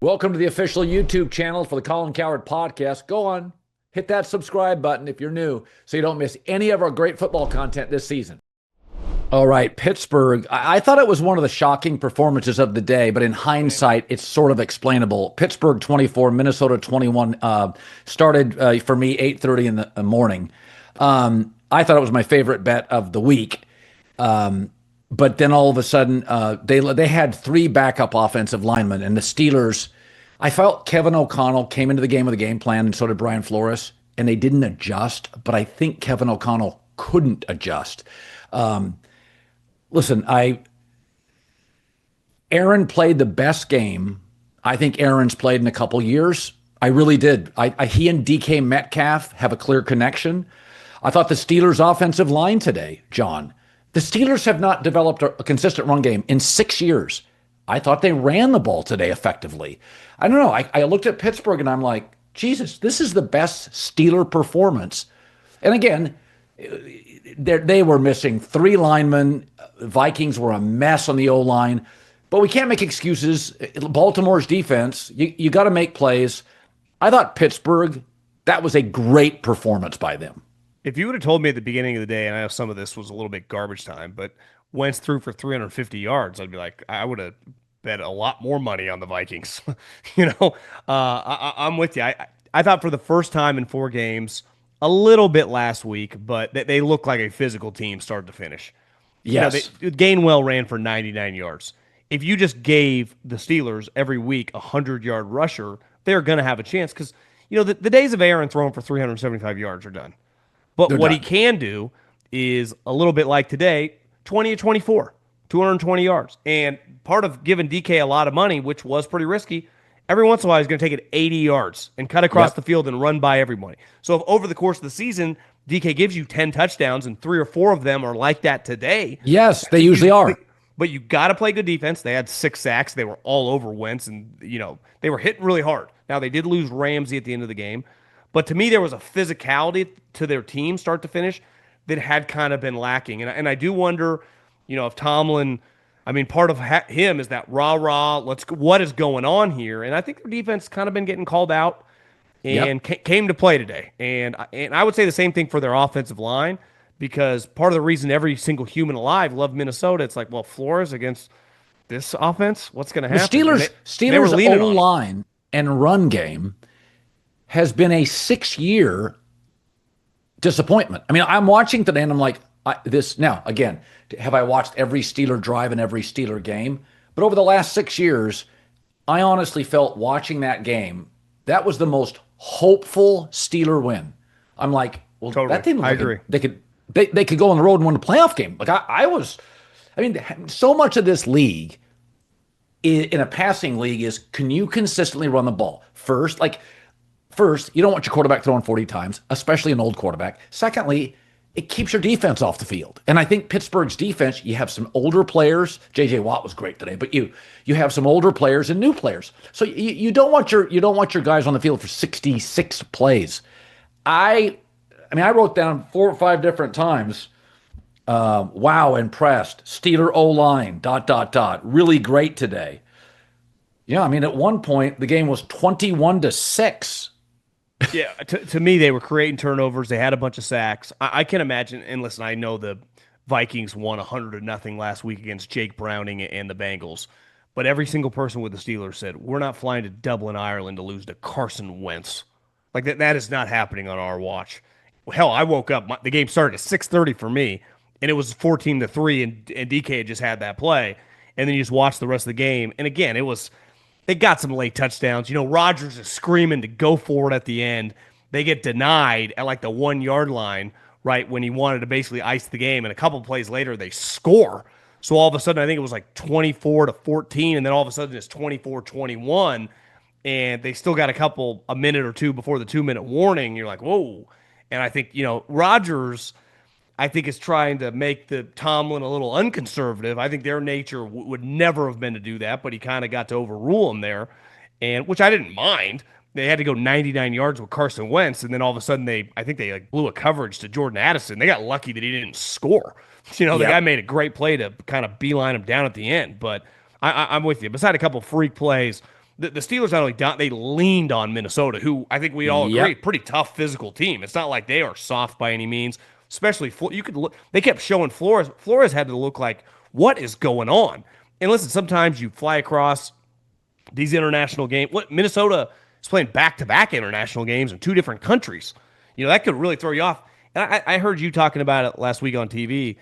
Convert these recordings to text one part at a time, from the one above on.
Welcome to the official YouTube channel for the Colin Cowherd podcast. Go on, hit that subscribe button if you're new so you don't miss any of our great football content this season. All right, Pittsburgh. I thought it was one of the shocking performances of the day, but in hindsight, it's sort of explainable. Pittsburgh 24, Minnesota 21 started for me 8:30 in the morning. I thought it was my favorite bet of the week. But then all of a sudden, they had three backup offensive linemen, and the Steelers, I felt Kevin O'Connell came into the game with a game plan, and so did Brian Flores, and they didn't adjust, but I think Kevin O'Connell couldn't adjust. Listen, Aaron played the best game I think Aaron's played in a couple years. I really did. He and DK Metcalf have a clear connection. I thought the Steelers' offensive line today, John, the Steelers have not developed a consistent run game in 6 years. I thought they ran the ball today effectively. I don't know. I looked at Pittsburgh and I'm like, Jesus, this is the best Steeler performance. And again, they were missing three linemen. Vikings were a mess on the O-line. But we can't make excuses. Baltimore's defense, you got to make plays. I thought Pittsburgh, that was a great performance by them. If you would have told me at the beginning of the day, and I know some of this was a little bit garbage time, but Wentz threw for 350 yards, I'd be like, I would have bet a lot more money on the Vikings. I'm with you. I thought for the first time in 4 games, a little bit last week, but they look like a physical team start to finish. Yes. Gainwell ran for 99 yards. If you just gave the Steelers every week a 100-yard rusher, they're going to have a chance because, the days of Aaron throwing for 375 yards are done. But what he can do is a little bit like today, 20 to 24, 220 yards. And part of giving DK a lot of money, which was pretty risky, every once in a while he's going to take it 80 yards and cut across the field and run by everybody. So if over the course of the season, DK gives you 10 touchdowns and 3 or 4 of them are like that today. Yes, they usually are. But you got to play good defense. They had 6 sacks. They were all over Wentz, and, they were hitting really hard. Now, they did lose Ramsey at the end of the game. But to me, there was a physicality to their team start to finish that had kind of been lacking. And I do wonder, if Tomlin, part of him is that rah-rah, what is going on here? And I think their defense kind of been getting called out and came to play today. And I would say the same thing for their offensive line because part of the reason every single human alive loved Minnesota, it's like, well, Flores against this offense, what's going to happen? The Steelers' O-line and run game has been a 6-year disappointment. I'm watching today and I'm like, now, again, have I watched every Steeler drive and every Steeler game? But over the last 6 years, I honestly felt watching that game, that was the most hopeful Steeler win. I'm like, well, totally. That didn't look I agree. They could go on the road and win a playoff game. Like so much of this league in a passing league is, can you consistently run the ball? First, you don't want your quarterback throwing 40 times, especially an old quarterback. Secondly, it keeps your defense off the field. And I think Pittsburgh's defense, you have some older players. J.J. Watt was great today, but you have some older players and new players. So you don't want your guys on the field for 66 plays. I wrote down 4 or 5 different times. Wow, impressed. Steeler O-line, ... Really great today. Yeah, at one point the game was 21-6. Yeah, to me, they were creating turnovers. They had a bunch of sacks. I can imagine, and listen, I know the Vikings won 100-0 last week against Jake Browning and the Bengals, but every single person with the Steelers said, we're not flying to Dublin, Ireland to lose to Carson Wentz. Like, that is not happening on our watch. Hell, I woke up, the game started at 6:30 for me, and it was 14-3, and DK had just had that play, and then you just watch the rest of the game, and again, they got some late touchdowns. Rodgers is screaming to go for it at the end. They get denied at like the 1-yard line, right, when he wanted to basically ice the game. And a couple plays later, they score. So all of a sudden, I think it was like 24-14, and then all of a sudden it's 24-21, and they still got a minute or two before the 2-minute warning. You're like, whoa. And I think, Rodgers, I think, is trying to make the Tomlin a little unconservative. I think their nature would never have been to do that, but he kind of got to overrule him there, and which I didn't mind. They had to go 99 yards with Carson Wentz, and then all of a sudden I think they blew a coverage to Jordan Addison. They got lucky that he didn't score. The guy made a great play to kind of beeline him down at the end. But I'm with you. Besides a couple freak plays, the Steelers not only they leaned on Minnesota, who I think we all agree, Yep. pretty tough physical team. It's not like they are soft by any means. Especially you could look. They kept showing Flores. Flores had to look like what is going on. And listen, sometimes you fly across these international games. What Minnesota is playing back-to-back international games in two different countries. That could really throw you off. And I heard you talking about it last week on TV.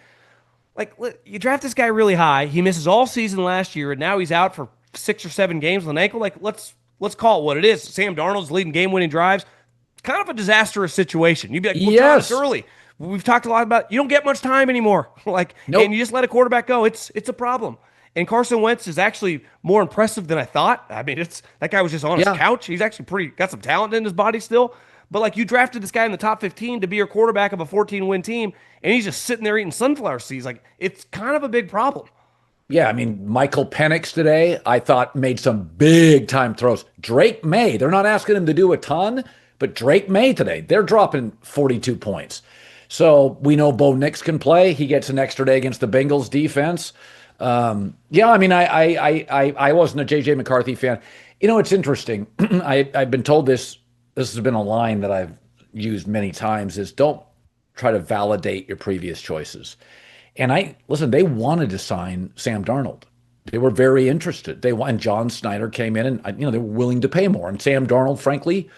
Like, you draft this guy really high. He misses all season last year, and now he's out for 6 or 7 games with an ankle. Like, let's call it what it is. Sam Darnold's leading game-winning drives. It's kind of a disastrous situation. You'd be like, well, John, it's early. We've talked a lot about you don't get much time anymore. Nope. And you just let a quarterback go. It's a problem. And Carson Wentz is actually more impressive than I thought. I mean, that guy was just on his couch. He's actually got some talent in his body still. But you drafted this guy in the top 15 to be your quarterback of a 14-win team, and he's just sitting there eating sunflower seeds. It's kind of a big problem. Yeah, I mean, Michael Penix today, I thought made some big time throws. Drake May, they're not asking him to do a ton, but Drake May today, they're dropping 42 points. So we know Bo Nix can play. He gets an extra day against the Bengals defense. I mean, I wasn't a J.J. McCarthy fan. It's interesting. I've been told this has been a line that I've used many times is don't try to validate your previous choices. And they wanted to sign Sam Darnold. They were very interested. And John Snyder came in and, they were willing to pay more. And Sam Darnold, frankly,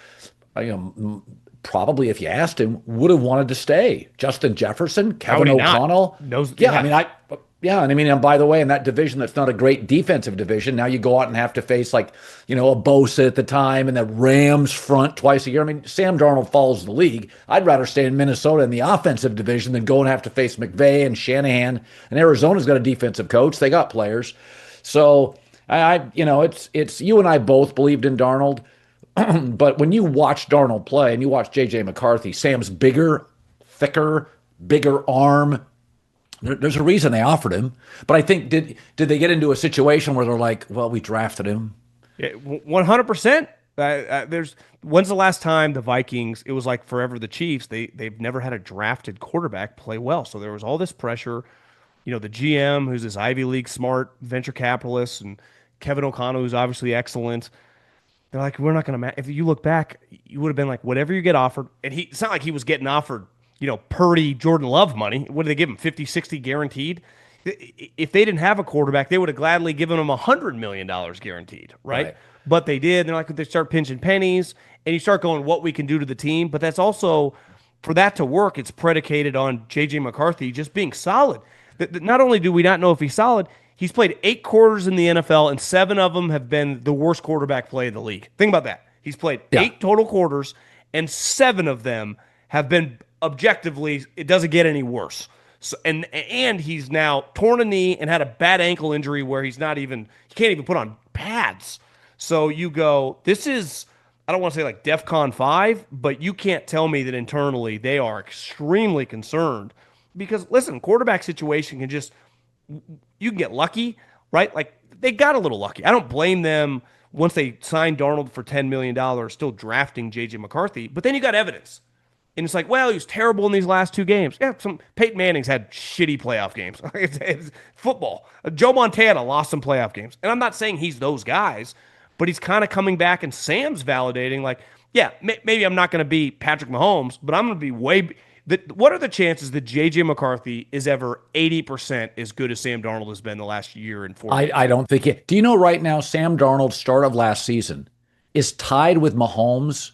probably if you asked him, would have wanted to stay. Justin Jefferson, Kevin O'Connell. And by the way, in that division, that's not a great defensive division. Now you go out and have to face a Bosa at the time and the Rams front twice a year. I mean, Sam Darnold follows the league. I'd rather stay in Minnesota in the offensive division than go and have to face McVay and Shanahan. And Arizona's got a defensive coach. They got players. So it's you and I both believed in Darnold. But when you watch Darnold play and you watch J.J. McCarthy, Sam's bigger, thicker, bigger arm. There's a reason they offered him. But I think, did they get into a situation where they're like, well, we drafted him? Yeah, 100%. When's the last time the Vikings, it was like forever the Chiefs, they've never had a drafted quarterback play well. So there was all this pressure. The GM, who's this Ivy League smart venture capitalist, and Kevin O'Connell, who's obviously excellent. They're like, we're not going to. If you look back, you would have been like, whatever you get offered. And it's not like he was getting offered, Purdy, Jordan Love money. What did they give him? 50, 60 guaranteed? If they didn't have a quarterback, they would have gladly given him $100 million guaranteed, right? But they did. They're like, they start pinching pennies, and you start going, what we can do to the team. But that's also, for that to work, it's predicated on J.J. McCarthy just being solid. Not only do we not know if he's solid, he's played 8 quarters in the NFL, and 7 of them have been the worst quarterback play in the league. Think about that. He's played 8 total quarters, and 7 of them have been objectively, it doesn't get any worse. So, and he's now torn a knee and had a bad ankle injury where he can't even put on pads. So you go, this is, I don't want to say like DEFCON 5, but you can't tell me that internally they are extremely concerned because, listen, quarterback situation can just, you can get lucky, right? Like, they got a little lucky. I don't blame them once they signed Darnold for $10 million, still drafting J.J. McCarthy. But then you got evidence. And it's like, well, he was terrible in these last 2 games. Yeah, Peyton Manning's had shitty playoff games. It's football. Joe Montana lost some playoff games. And I'm not saying he's those guys, but he's kind of coming back, and Sam's validating, like, yeah, maybe I'm not going to be Patrick Mahomes, but I'm going to be what are the chances that J.J. McCarthy is ever 80% as good as Sam Darnold has been the last year and 4 years? I don't think it. Do you know right now, Sam Darnold's start of last season is tied with Mahomes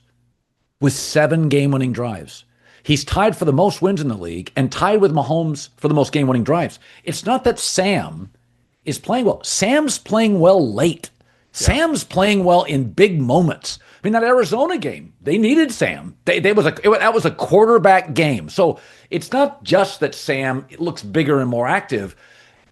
with 7 game-winning drives. He's tied for the most wins in the league and tied with Mahomes for the most game-winning drives. It's not that Sam is playing well. Sam's playing well late. Yeah. Sam's playing well in big moments. I mean, that Arizona game, they needed Sam. That was a quarterback game. So it's not just that Sam looks bigger and more active.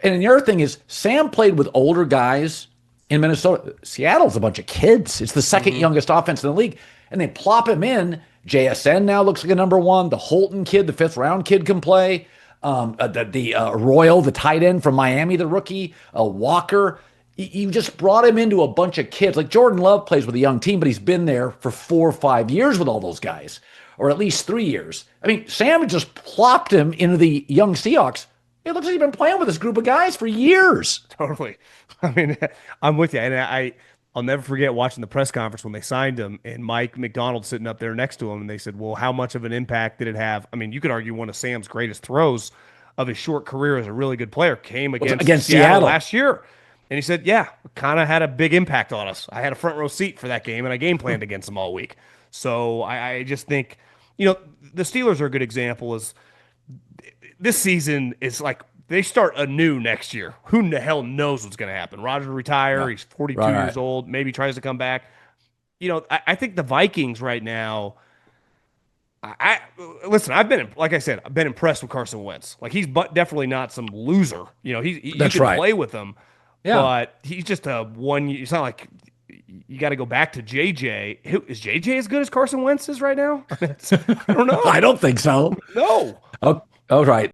And the other thing is, Sam played with older guys in Minnesota. Seattle's a bunch of kids. It's the second youngest offense in the league. And they plop him in. JSN now looks like a number 1. The Holton kid, the 5th-round kid, can play. Royal, the tight end from Miami, the rookie. Walker. You just brought him into a bunch of kids. Like Jordan Love plays with a young team, but he's been there for 4 or 5 years with all those guys, or at least 3 years. I mean, Sam just plopped him into the young Seahawks. It looks like he's been playing with this group of guys for years. Totally. I mean, I'm with you. And I'll never forget watching the press conference when they signed him and Mike McDonald sitting up there next to him. And they said, well, how much of an impact did it have? I mean, you could argue one of Sam's greatest throws of his short career as a really good player came against Seattle last year. And he said, yeah, kind of had a big impact on us. I had a front row seat for that game, and I game planned against them all week. So I just think, the Steelers are a good example. Is this season is like they start anew next year. Who the hell knows what's going to happen? Rodgers retire. Yeah. He's 42 years old. Maybe tries to come back. I think the Vikings right now, listen. I've been impressed with Carson Wentz. Like he's definitely not some loser. You can play with him, but he's just a one. It's not like you got to go back to JJ. Is JJ as good as Carson Wentz is right now? I don't know. I don't think so. No. Oh, all right.